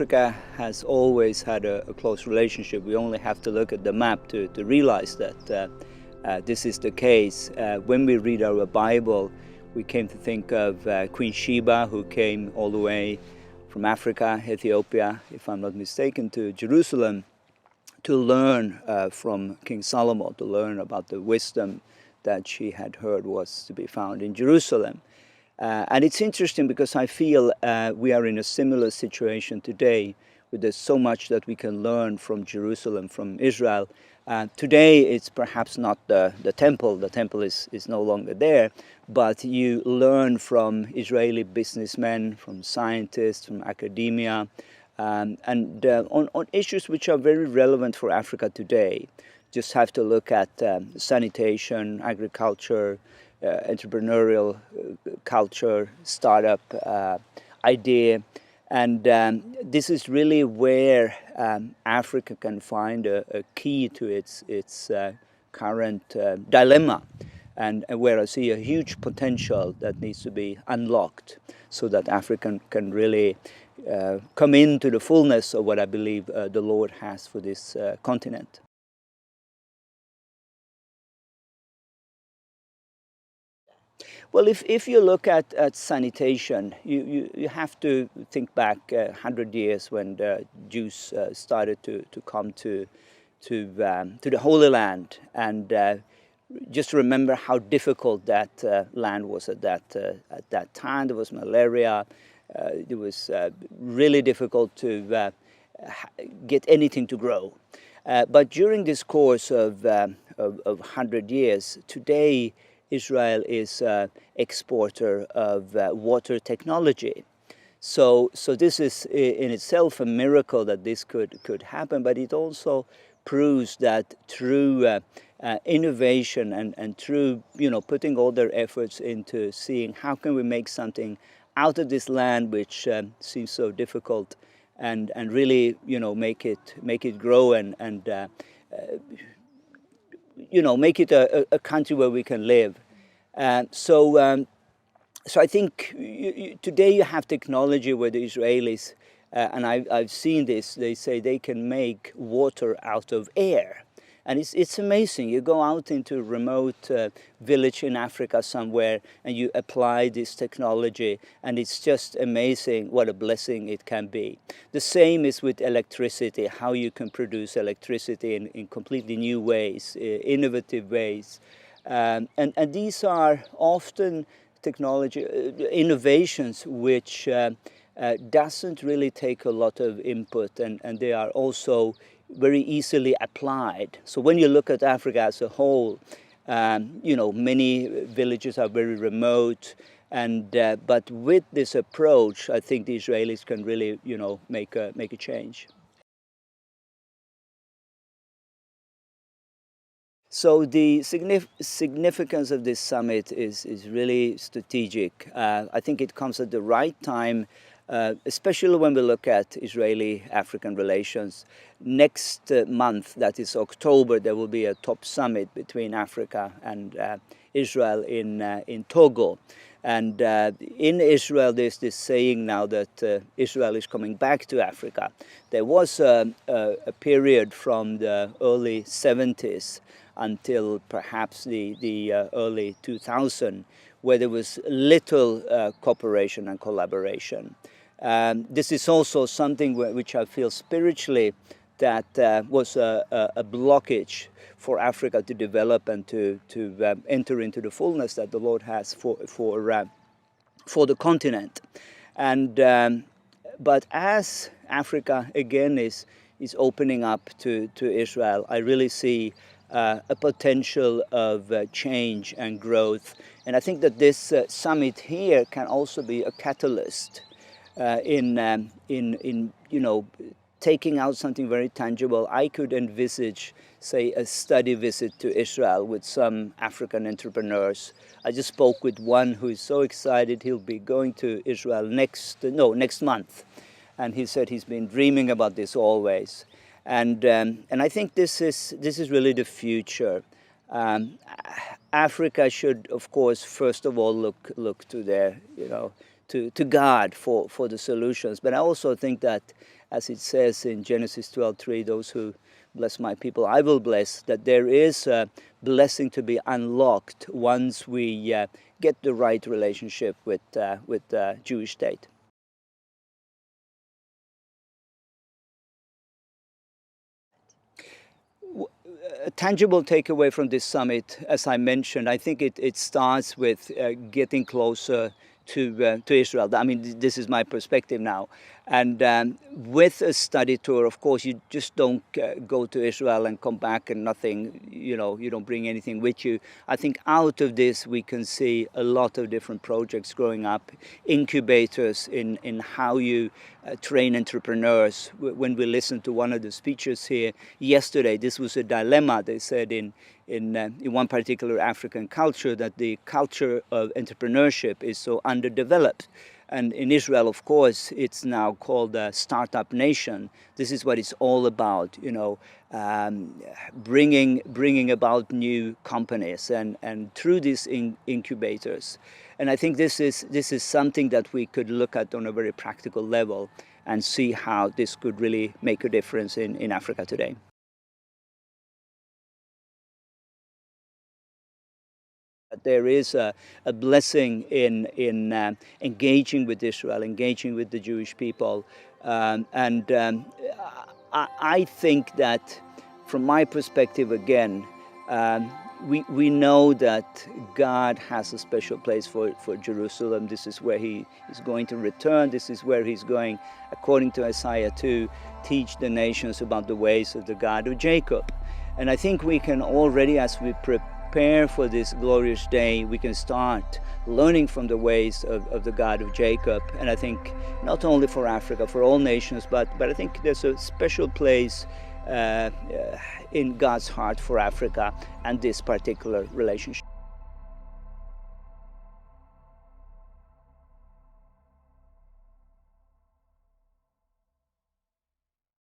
Africa has always had a close relationship. We only have to look at the map to realize that this is the case. When we read our Bible, we came to think of Queen Sheba, who came all the way from Africa, Ethiopia, if I'm not mistaken, to Jerusalem to learn from King Solomon, to learn about the wisdom that she had heard was to be found in Jerusalem. And it's interesting because I feel we are in a similar situation today, where there's so much that we can learn from Jerusalem, from Israel. Today it's perhaps not the temple is no longer there, but you learn from Israeli businessmen, from scientists, from academia, and on issues which are very relevant for Africa today. Just have to look at sanitation, agriculture, entrepreneurial culture, startup idea. And this is really where Africa can find a key to its current dilemma, and where I see a huge potential that needs to be unlocked so that Africa can really come into the fullness of what I believe the Lord has for this continent. Well, if you look at sanitation, you have to think back 100 years when the Jews started to come to the Holy Land, and just remember how difficult that land was at that time. There was malaria. It was really difficult to get anything to grow. But during this course of 100 years, today Israel is an exporter of water technology. So this is in itself a miracle that this could happen, but it also proves that through innovation and through putting all their efforts into seeing how can we make something out of this land which seems so difficult, and really make it grow and make it a country where we can live. So I think today you have technology where the Israelis, and I've seen this, they say they can make water out of air. And it's amazing. You go out into a remote village in Africa somewhere and you apply this technology, and it's just amazing what a blessing it can be. The same is with electricity, how you can produce electricity in completely new ways, innovative ways. And these are often technology innovations which doesn't really take a lot of input, and they are also very easily applied. So when you look at Africa as a whole, many villages are very remote, and but with this approach, I think the Israelis can really, make a change. So the significance of this summit is really strategic. I think it comes at the right time, especially when we look at Israeli-African relations. Next month, that is October, there will be a top summit between Africa and Israel in Togo. And in Israel, there's this saying now that Israel is coming back to Africa. There was a period from the early 70s until perhaps the early 2000s, where there was little cooperation and collaboration. This is also something which I feel spiritually that was a blockage for Africa to develop and to enter into the fullness that the Lord has for the continent. And but as Africa again is opening up to Israel, I really see a potential of change and growth. And I think that this summit here can also be a catalyst in taking out something very tangible. I could envisage, say, a study visit to Israel with some African entrepreneurs. I just spoke with one who is so excited. He'll be going to Israel next month. And he said he's been dreaming about this always. And I think this is really the future. Africa should, of course, first of all look to their to God for the solutions. But I also think that, as it says in Genesis 12:3, those who bless my people, I will bless, that there is a blessing to be unlocked once we get the right relationship with the Jewish state. A tangible takeaway from this summit, as I mentioned, I think it starts with getting closer to Israel. I mean, this is my perspective now. And with a study tour, of course, you just don't go to Israel and come back and nothing, you don't bring anything with you. I think out of this, we can see a lot of different projects growing up, incubators in how you train entrepreneurs. When we listened to one of the speeches here yesterday, this was a dilemma. They said in one particular African culture that the culture of entrepreneurship is so underdeveloped. And in Israel, of course, it's now called a startup nation. This is what it's all about, bringing about new companies and through these incubators. And I think this is something that we could look at on a very practical level and see how this could really make a difference in Africa today. There is a blessing in engaging with Israel, engaging with the Jewish people. I think that from my perspective, again, we know that God has a special place for Jerusalem. This is where he is going to return. This is where he's going, according to Isaiah, to teach the nations about the ways of the God of Jacob. And I think we can already, as we prepare for this glorious day, we can start learning from the ways of the God of Jacob. And I think not only for Africa, for all nations, but I think there's a special place in God's heart for Africa and this particular relationship.